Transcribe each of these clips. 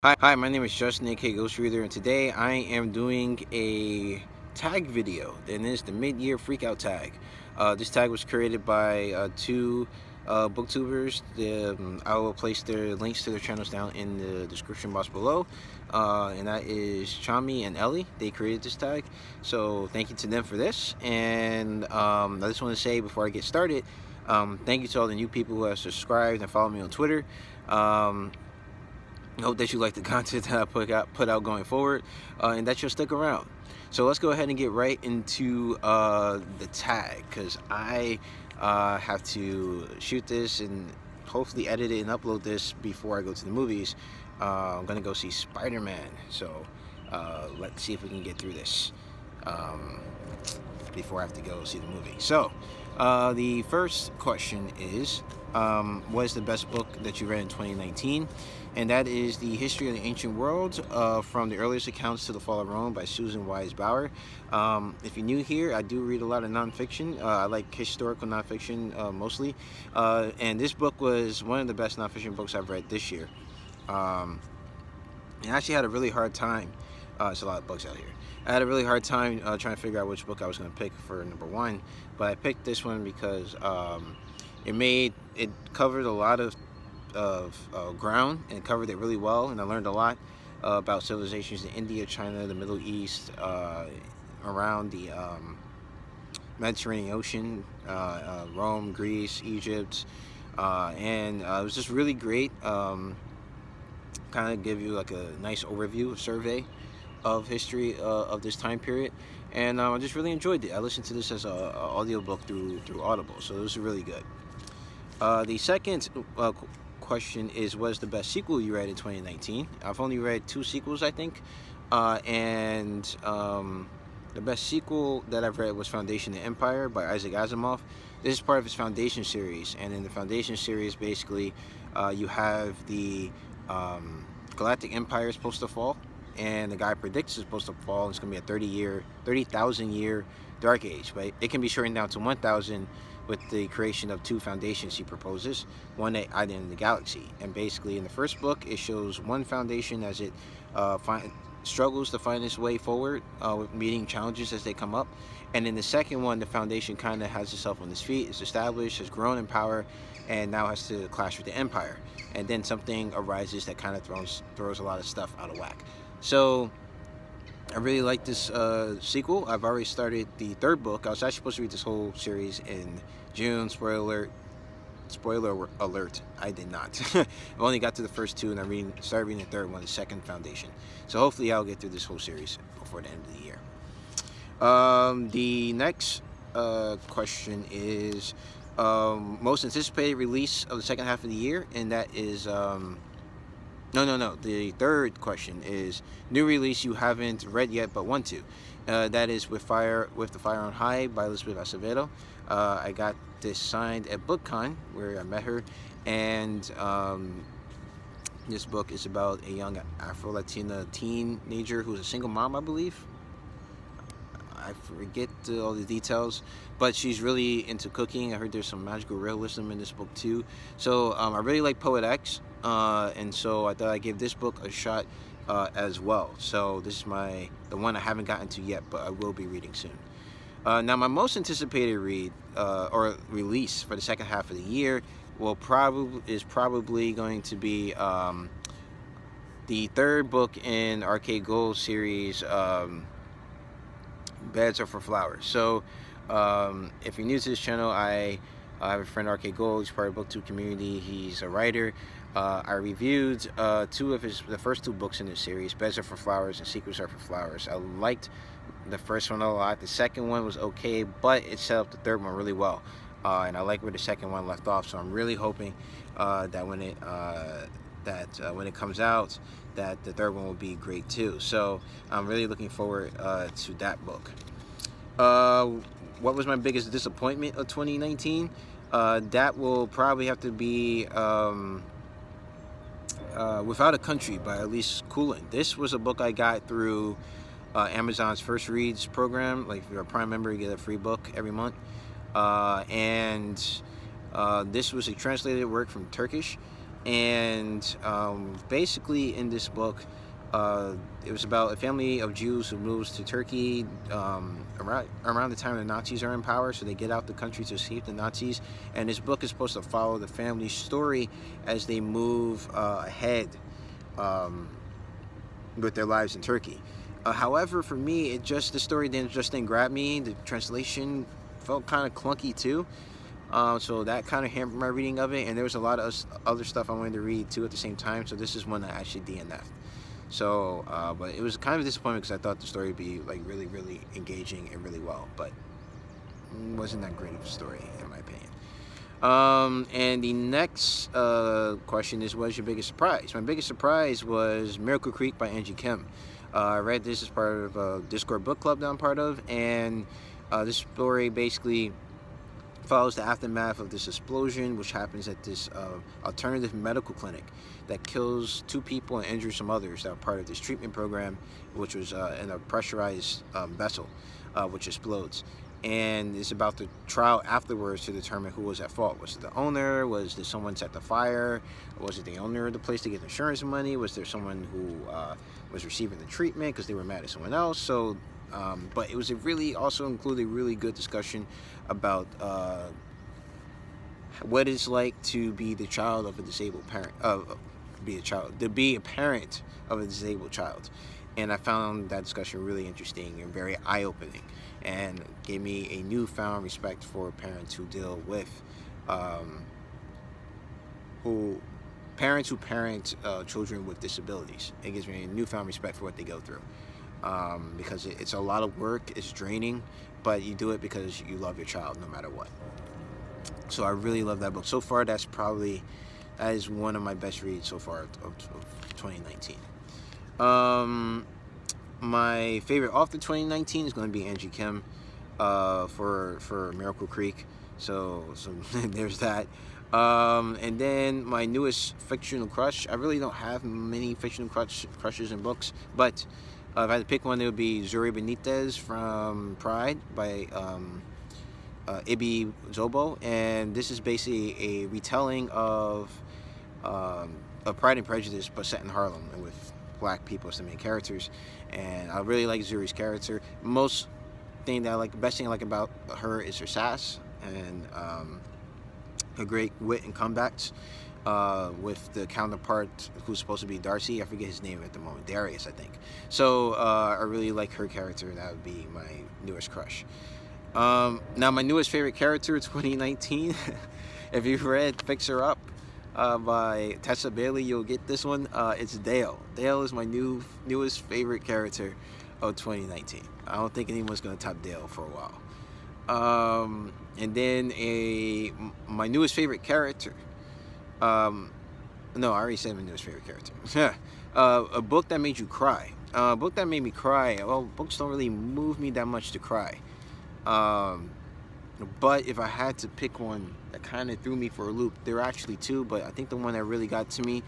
Hi, my name is Justin, aka Ghost Reader, and today I am doing a tag video, and it's the mid-year freakout tag. This tag was created by two booktubers. I will place their links to their channels down in the description box below, and that is Chami and Ellie. They created this tag, so thank you to them for this. And I just want to say before I get started, thank you to all the new people who have subscribed and followed me on Twitter. I hope that you like the content that I put out going forward, and that you'll stick around. So let's go ahead and get right into the tag, because I have to shoot this and hopefully edit it and upload this before I go to the movies. I'm gonna go see Spider-Man, so let's see if we can get through this before I have to go see the movie. So the first question is, what is the best book that you read in 2019? And that is The History of the Ancient World, from the earliest accounts to the fall of Rome by Susan Wise Bauer. If you're new here, I do read a lot of nonfiction. I like historical nonfiction mostly. And this book was one of the best nonfiction books I've read this year. And I actually had a really hard time. There's a lot of books out here. I had a really hard time trying to figure out which book I was going to pick for number one. But I picked this one because it covered a lot of ground, and covered it really well, and I learned a lot about civilizations in India, China, the Middle East, around the Mediterranean Ocean, Rome, Greece, Egypt, and it was just really great. Kind of give you like a nice overview, survey of history of this time period, and I just really enjoyed it. I listened to this as an audiobook through Audible, so it was really good. The second question is, what is the best sequel you read in 2019? I've only read two sequels, I think, and the best sequel that I've read was Foundation of Empire by Isaac Asimov. This is part of his Foundation series, and in the Foundation series, basically, you have the Galactic Empire is supposed to fall, and the guy predicts it's supposed to fall, and it's going to be a 30,000 year dark age, but it can be shortened down to 1,000 with the creation of two foundations he proposes, one at either in the galaxy. And basically, in the first book, it shows one foundation as it struggles to find its way forward, with meeting challenges as they come up. And in the second one, the foundation kind of has itself on its feet, is established, has grown in power, and now has to clash with the Empire. And then something arises that kind of throws a lot of stuff out of whack. So I really like this sequel. I've already started the third book. I was actually supposed to read this whole series in June. Spoiler alert, I did not. I only got to the first two, and I started reading the third one, the second Foundation. So hopefully I'll get through this whole series before the end of the year. The next question is, most anticipated release of the second half of the year, and that is... No. The third question is, new release you haven't read yet but want to. That is With the Fire on High by Elizabeth Acevedo. I got this signed at BookCon, where I met her, and this book is about a young Afro-Latina teenager who's a single mom, I believe. I forget all the details, but she's really into cooking. I heard there's some magical realism in this book too. So I really like Poet X, and so I thought I'd give this book a shot as well. So this is the one I haven't gotten to yet, but I will be reading soon. Now, my most anticipated read or release for the second half of the year is probably going to be the third book in Arcade Gold series, Beds Are for Flowers. So if you're new to this channel, I have a friend, Arcade Gold. He's part of the BookTube community. He's a writer. I reviewed the first two books in this series, Beds Are for Flowers and Secrets Are for Flowers. I liked the first one a lot. The second one was okay, but it set up the third one really well. And I like where the second one left off, so I'm really hoping that when it comes out, that the third one will be great too. So I'm really looking forward to that book. What was my biggest disappointment of 2019? That will probably have to be Without a Country by Elise Coulin. This was a book I got through Amazon's First Reads program. Like, if you're a Prime member, you get a free book every month. And this was a translated work from Turkish. And basically in this book, it was about a family of Jews who moves to Turkey around the time the Nazis are in power, so they get out the country to escape the Nazis. And this book is supposed to follow the family's story as they move ahead with their lives in Turkey. However, for me, the story didn't grab me. The translation felt kind of clunky too. So that kind of hampered my reading of it, and there was a lot of other stuff I wanted to read too at the same time. So this is one that actually DNF'd. So, but it was kind of a disappointment because I thought the story would be like really, really engaging and really well, but it wasn't that great of a story in my opinion. And the next question is, what's your biggest surprise? My biggest surprise was Miracle Creek by Angie Kim. I read this as part of a Discord book club that I'm part of, and this story basically follows the aftermath of this explosion, which happens at this alternative medical clinic that kills 2 people and injures some others that are part of this treatment program, which was in a pressurized vessel, which explodes. And it's about the trial afterwards to determine who was at fault. Was it the owner? Was there someone set the fire? Was it the owner of the place to get insurance money? Was there someone who was receiving the treatment because they were mad at someone else? So, but it was also included a really good discussion about what it's like to be the child of a disabled parent, to be a parent of a disabled child. And I found that discussion really interesting and very eye-opening, and gave me a newfound respect for parents who deal with, parents who parent children with disabilities. It gives me a newfound respect for what they go through, because it's a lot of work, it's draining, but you do it because you love your child no matter what. So I really love that book. So far, that is one of my best reads so far of 2019. My favorite author 2019 is going to be Angie Kim for Miracle Creek. So there's that. And then my newest fictional crush. I really don't have many fictional crushes in books, but if I had to pick one, it would be Zuri Benitez from Pride by Ibi Zobo, and this is basically a retelling of Pride and Prejudice, but set in Harlem and with black people as the main characters. And I really like Zuri's character. Best thing I like about her is her sass and her great wit and comebacks with the counterpart who's supposed to be Darcy. I forget his name at the moment. Darius, I think. So I really like her character, and that would be my newest crush. Now, my newest favorite character of 2019, if you've read Fix Her Up by Tessa Bailey, you'll get this one. It's Dale. Dale is my newest favorite character of 2019. I don't think anyone's going to top Dale for a while. And then my newest favorite character. No, I already said my newest favorite character. A book that made you cry. A book that made me cry. Well, books don't really move me that much to cry. But if I had to pick one that kind of threw me for a loop, there were actually 2, but I think the one that really got to me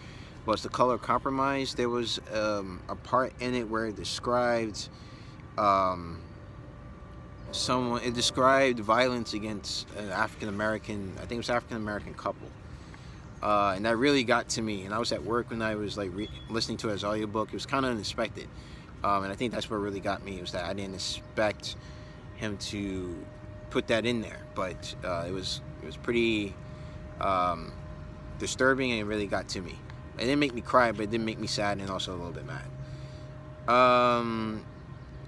was The Color Compromise. There was a part in it where it described it described violence against an African-American, I think it was African-American couple. And that really got to me. And I was at work when I was listening to it as audiobook. It was kind of unexpected. And I think that's what really got me, was that I didn't expect him to put that in there, but it was pretty disturbing, and it really got to me. It didn't make me cry, but it did make me sad and also a little bit mad.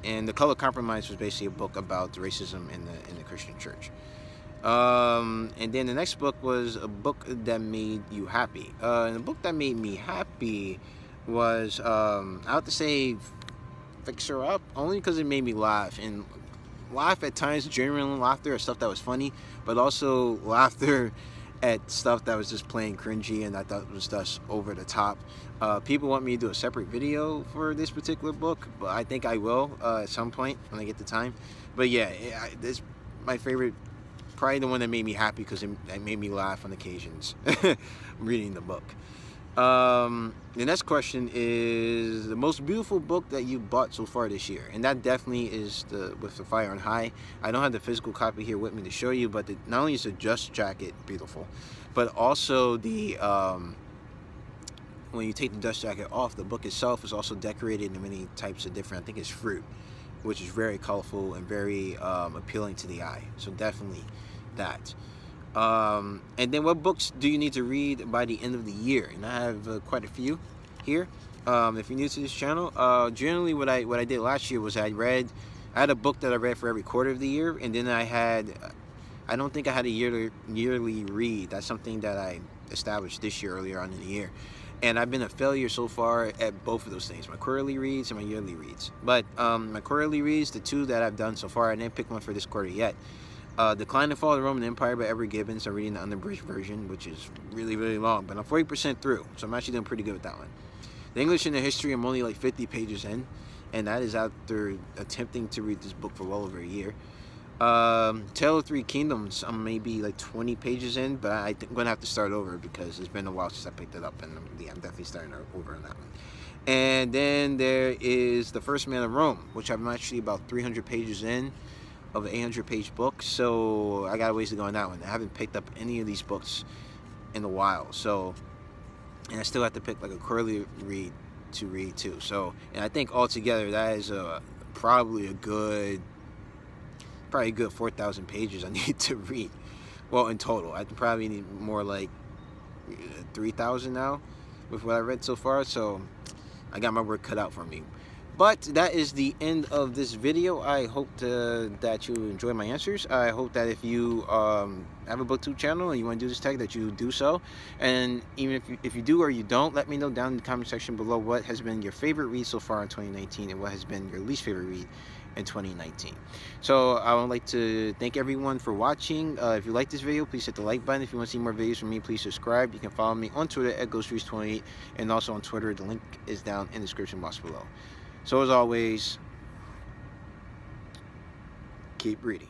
And The Color Compromise was basically a book about racism in the Christian church. And then the next book was a book that made you happy. And the book that made me happy was I have to say Fix Her Up, only because it made me laugh, and laugh at times, genuine laughter at stuff that was funny, but also laughter at stuff that was just plain cringy and I thought was just over the top. People want me to do a separate video for this particular book, but I think I will at some point when I get the time. But yeah, this my favorite, probably the one that made me happy because it made me laugh on occasions reading the book. The next question is the most beautiful book that you bought so far this year, and that definitely is With the Fire on High. I don't have the physical copy here with me to show you, but not only is the Just jacket beautiful, but also the when you take the dust jacket off, the book itself is also decorated in many types of different, I think it's fruit, which is very colorful and very appealing to the eye. So definitely that. And then what books do you need to read by the end of the year? And I have quite a few here. If you're new to this channel, generally what I did last year was I had a book that I read for every quarter of the year, and then I don't think I had a yearly read. That's something that I established this year, earlier on in the year. And I've been a failure so far at both of those things, my quarterly reads and my yearly reads. But my quarterly reads, the two that I've done so far, I didn't pick one for this quarter yet. Decline and Fall of the Roman Empire by Edward Gibbons. I'm reading the unabridged version, which is really, really long, but I'm 40% through, so I'm actually doing pretty good with that one. The English and the History, I'm only like 50 pages in, and that is after attempting to read this book for well over a year. Tale of Three Kingdoms, I'm maybe like 20 pages in, but I think I'm going to have to start over because it's been a while since I picked it up, and yeah, I'm definitely starting over on that one. And then there is The First Man of Rome, which I'm actually about 300 pages in of an 800-page book, so I got a ways to go on that one. I haven't picked up any of these books in a while, so, and I still have to pick like a quarterly read to read too. So, and I think altogether that is probably a good 4,000 pages I need to read. Well, in total, I probably need more like 3,000 now with what I read so far. So I got my work cut out for me. But that is the end of this video. I hope that you enjoy my answers. I hope that if you have a booktube channel and you want to do this tag, that you do so. And even if you do or you don't, let me know down in the comment section below what has been your favorite read so far in 2019 and what has been your least favorite read in 2019. So I would like to thank everyone for watching. If you like this video, please hit the like button. If you want to see more videos from me, please subscribe. You can follow me on Twitter at GhostReads28 and also on Twitter. The link is down in the description box below. So as always, keep reading.